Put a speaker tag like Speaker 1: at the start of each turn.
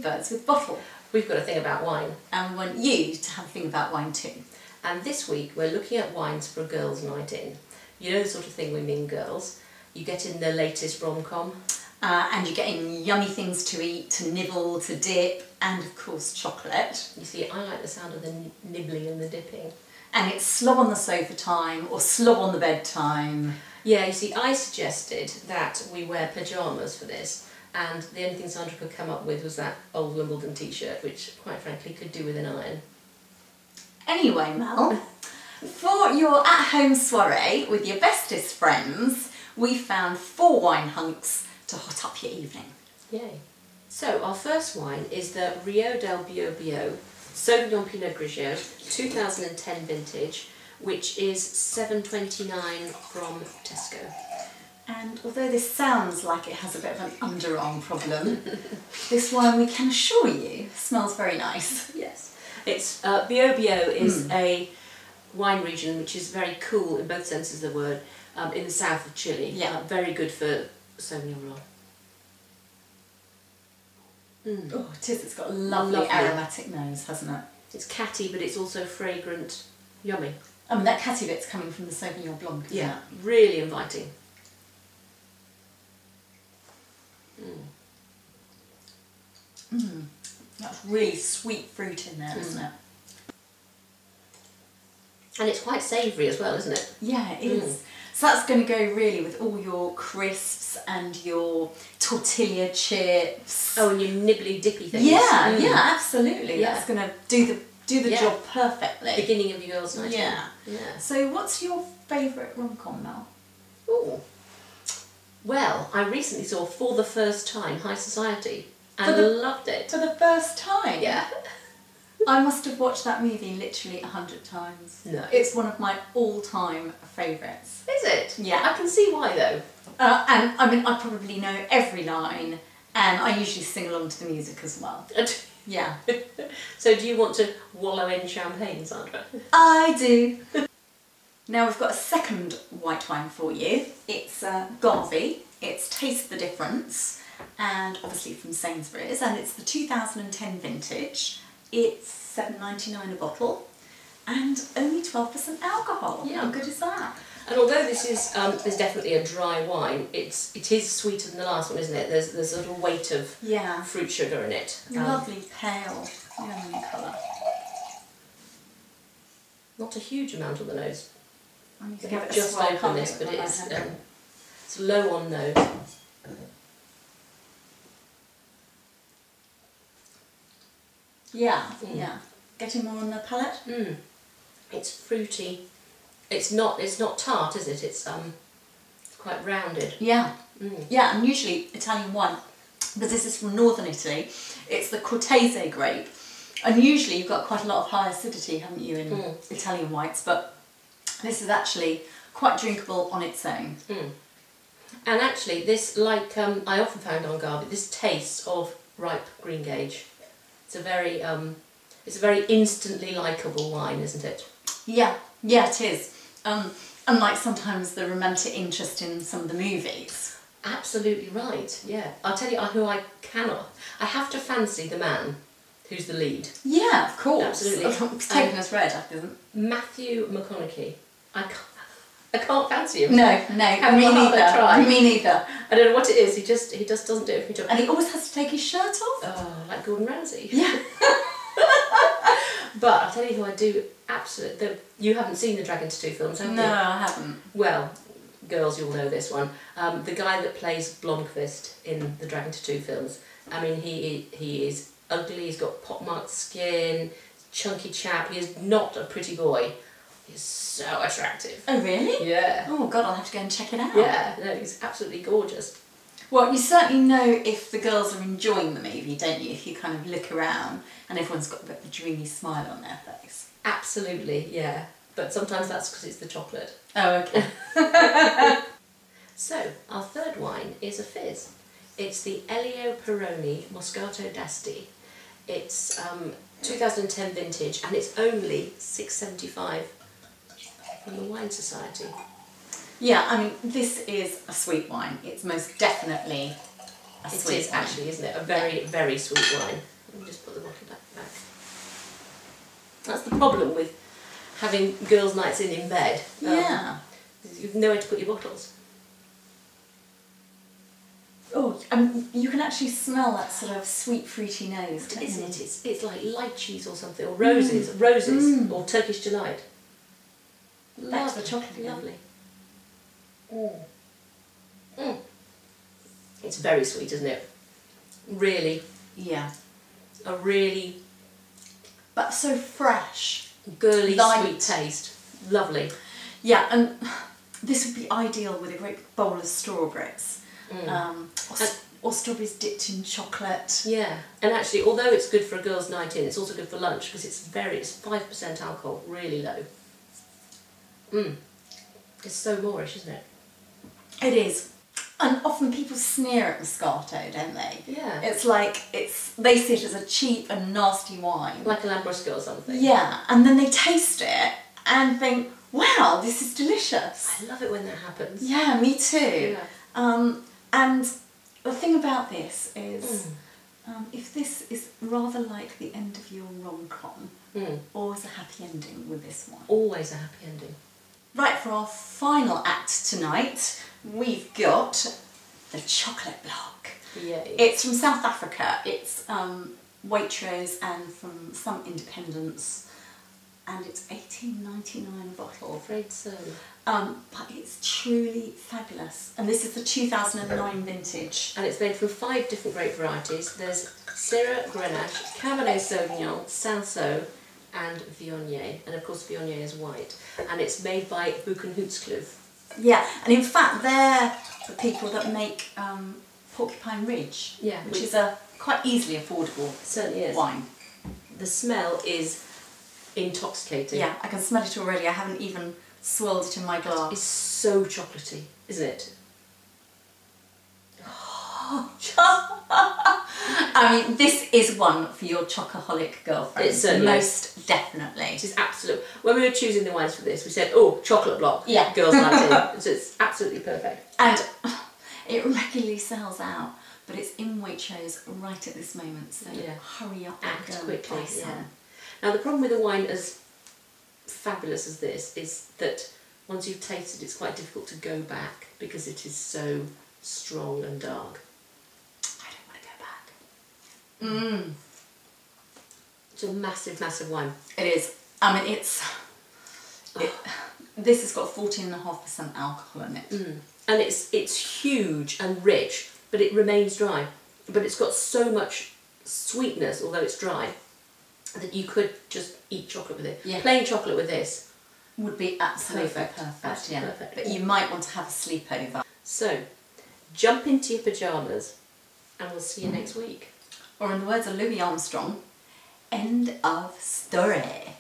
Speaker 1: Birds with Bottle.
Speaker 2: We've got a thing about wine.
Speaker 1: And we want you to have a thing about wine too.
Speaker 2: And this week we're looking at wines for a girls' night in. You know the sort of thing we mean girls. You get in the latest rom-com.
Speaker 1: And you're getting yummy things to eat, to nibble, to dip, and of course chocolate.
Speaker 2: You see, I like the sound of the nibbling and the dipping.
Speaker 1: And it's slob on the sofa time or slob on the bed time.
Speaker 2: Yeah, you see, I suggested that we wear pyjamas for this. And the only thing Sandra could come up with was that old Wimbledon t-shirt, which, quite frankly, could do with an iron.
Speaker 1: Anyway, Mel, for your at-home soiree with your bestest friends, we found 4 wine hunks to hot up your evening.
Speaker 2: Yay. So, our first wine is the Rio del Biobio Sauvignon Pinot Grigio 2010 vintage, which is $7.29 from Tesco.
Speaker 1: And although this sounds like it has a bit of an underarm problem, this wine, we can assure you, smells very nice.
Speaker 2: Yes. It's Biobio is a wine region which is very cool in both senses of the word, in the south of Chile.
Speaker 1: Yeah.
Speaker 2: Very good for Sauvignon Blanc.
Speaker 1: Oh, it is. It's got a lovely aromatic nose, hasn't it?
Speaker 2: It's catty, but it's also fragrant, yummy.
Speaker 1: I mean, that catty bit's coming from the Sauvignon Blanc, isn't it?
Speaker 2: Really inviting.
Speaker 1: That's really sweet fruit in there, isn't it?
Speaker 2: And it's quite savoury as well, isn't it?
Speaker 1: Yeah, it is. So that's going to go really with all your crisps and your tortilla chips.
Speaker 2: Oh, and your nibbly dippy things.
Speaker 1: Yeah, yeah, absolutely.
Speaker 2: Yeah.
Speaker 1: That's going to do the job perfectly.
Speaker 2: Beginning of your girls' night.
Speaker 1: Yeah.
Speaker 2: Yeah.
Speaker 1: So what's your favourite rom-com, Mel?
Speaker 2: Oh. Well, I recently saw for the first time High Society and loved it.
Speaker 1: For the first time?
Speaker 2: Yeah.
Speaker 1: I must have watched that movie literally 100 times.
Speaker 2: No.
Speaker 1: It's one of my all-time favourites.
Speaker 2: Is it?
Speaker 1: Yeah.
Speaker 2: I can see why though.
Speaker 1: And I mean, I probably know every line, and I usually sing along to the music as well. Yeah.
Speaker 2: So do you want to wallow in champagne, Sandra?
Speaker 1: I do. Now we've got a second white wine for you. It's Garvey. It's Taste the Difference, and obviously from Sainsbury's, and it's the 2010 vintage. It's $7.99 a bottle, and only 12% alcohol.
Speaker 2: Yeah.
Speaker 1: How good is that?
Speaker 2: And although this is definitely a dry wine, it is sweeter than the last one, isn't it? There's a sort of weight of fruit sugar in it.
Speaker 1: Lovely pale lemon colour.
Speaker 2: Not a huge amount on the nose.
Speaker 1: I need to
Speaker 2: I
Speaker 1: give
Speaker 2: have
Speaker 1: it a
Speaker 2: just
Speaker 1: swirl,
Speaker 2: opened this, but it's low on nose.
Speaker 1: Yeah, yeah. Getting more on the palate?
Speaker 2: It's fruity. It's not tart, is it? It's quite rounded.
Speaker 1: Yeah. Yeah, and usually Italian wine, because this is from northern Italy, it's the Cortese grape. And usually you've got quite a lot of high acidity, haven't you, in Italian whites, but this is actually quite drinkable on its own.
Speaker 2: And actually this, like I often found on Garvey, this tastes of ripe greengage. It's a very instantly likeable wine, isn't it?
Speaker 1: Yeah, yeah, it is. Unlike sometimes the romantic interest in some of the movies.
Speaker 2: Absolutely right, yeah. I'll tell you who I have to fancy the man who's the lead.
Speaker 1: Yeah, of course.
Speaker 2: Absolutely.
Speaker 1: It's taken us red, I think.
Speaker 2: Matthew McConaughey. I can't fancy him.
Speaker 1: No,
Speaker 2: Have
Speaker 1: me
Speaker 2: a
Speaker 1: neither.
Speaker 2: try.
Speaker 1: Me neither.
Speaker 2: I don't know what it is, he just doesn't do it for me.
Speaker 1: And he always has to take his shirt off.
Speaker 2: Oh, like Gordon Ramsay.
Speaker 1: Yeah.
Speaker 2: But I'll tell you who I do absolutely... You haven't seen the Dragon Tattoo films, have you?
Speaker 1: No, I haven't.
Speaker 2: Well, girls, you'll know this one. The guy that plays Blomqvist in the Dragon Tattoo films, I mean, he is ugly, he's got pockmarked skin, chunky chap, he is not a pretty boy. He's so attractive.
Speaker 1: Oh, really?
Speaker 2: Yeah.
Speaker 1: Oh, God, I'll have to go and check it out.
Speaker 2: Yeah, no, he's absolutely gorgeous.
Speaker 1: Well, you certainly know if the girls are enjoying the movie, don't you? If you kind of look around and everyone's got a bit of a dreamy smile on their face.
Speaker 2: Absolutely, yeah. But sometimes that's because it's the chocolate.
Speaker 1: Oh, okay.
Speaker 2: So, our third wine is a fizz. It's the Elio Peroni Moscato d'Asti. It's 2010 vintage and it's only $6.75 from the Wine Society.
Speaker 1: Yeah, I mean, this is a sweet wine. It's most definitely a sweet wine.
Speaker 2: It is actually, isn't it? A very, very sweet wine. Let me just put the bottle back. That's the problem with having girls' nights in bed.
Speaker 1: Yeah.
Speaker 2: You've nowhere to put your bottles.
Speaker 1: Oh, you can actually smell that sort of sweet, fruity nose, can't
Speaker 2: Isn't
Speaker 1: you?
Speaker 2: it? It's like lychees or something, or roses, or Turkish delight.
Speaker 1: Back to the chocolate again.
Speaker 2: Lovely. It's very sweet, isn't it? Really.
Speaker 1: Yeah.
Speaker 2: A really...
Speaker 1: But so fresh.
Speaker 2: Girly,
Speaker 1: light.
Speaker 2: sweet taste. Lovely.
Speaker 1: Yeah, and this would be ideal with a great bowl of strawberries. Or strawberries dipped in chocolate.
Speaker 2: Yeah, and actually, although it's good for a girl's night in, it's also good for lunch because it's 5% alcohol, really low. It's so Moorish, isn't it?
Speaker 1: It is. And often people sneer at Moscato, don't they?
Speaker 2: Yeah.
Speaker 1: It's like, they see it as a cheap and nasty wine.
Speaker 2: Like a Lambrusco or something.
Speaker 1: Yeah, and then they taste it and think, wow, this is delicious.
Speaker 2: I love it when that happens.
Speaker 1: Yeah, me too.
Speaker 2: Yeah.
Speaker 1: And the thing about this is, if this is rather like the end of your rom-com, always a happy ending with this one.
Speaker 2: Always a happy ending.
Speaker 1: Right, for our final act tonight, we've got the chocolate block.
Speaker 2: Yay.
Speaker 1: It's from South Africa. It's Waitrose and from some independents, and it's $18.99 a bottle.
Speaker 2: Afraid so.
Speaker 1: But it's truly fabulous. And this is the 2009 vintage.
Speaker 2: And it's made from 5 different grape varieties. There's Syrah, Grenache, Cabernet Sauvignon, Cinsault, and Viognier. And of course Viognier is white. And it's made by Buchenholzkloof.
Speaker 1: Yeah, and in fact they're the people that make Porcupine Ridge, which is a quite easily affordable
Speaker 2: certainly is.
Speaker 1: Wine.
Speaker 2: The smell is intoxicating.
Speaker 1: Yeah, I can smell it already. I haven't even swirled it in my glass.
Speaker 2: It's so chocolatey, isn't it?
Speaker 1: I mean, this is one for your chocoholic girlfriend.
Speaker 2: It certainly
Speaker 1: most definitely.
Speaker 2: It is absolute. When we were choosing the wines for this, we said, oh, chocolate block.
Speaker 1: Yeah.
Speaker 2: Girls night in. So it's absolutely perfect.
Speaker 1: And it regularly sells out, but it's in Waitrose right at this moment. So hurry up and
Speaker 2: act
Speaker 1: go
Speaker 2: quickly.
Speaker 1: buy some.
Speaker 2: Now the problem with a wine as fabulous as this is that once you've tasted, it's quite difficult to go back because it is so strong and dark.
Speaker 1: I don't want to go back.
Speaker 2: It's a massive, massive wine.
Speaker 1: It is. I mean, this has got 14.5% alcohol in it.
Speaker 2: And it's huge and rich, but it remains dry. But it's got so much sweetness, although it's dry, that you could just eat chocolate with it.
Speaker 1: Yeah.
Speaker 2: Plain chocolate with this
Speaker 1: would be absolutely perfect.
Speaker 2: Absolutely perfect.
Speaker 1: But you might want to have a sleepover.
Speaker 2: So, jump into your pyjamas and we'll see you next week.
Speaker 1: Or in the words of Louis Armstrong, end of story.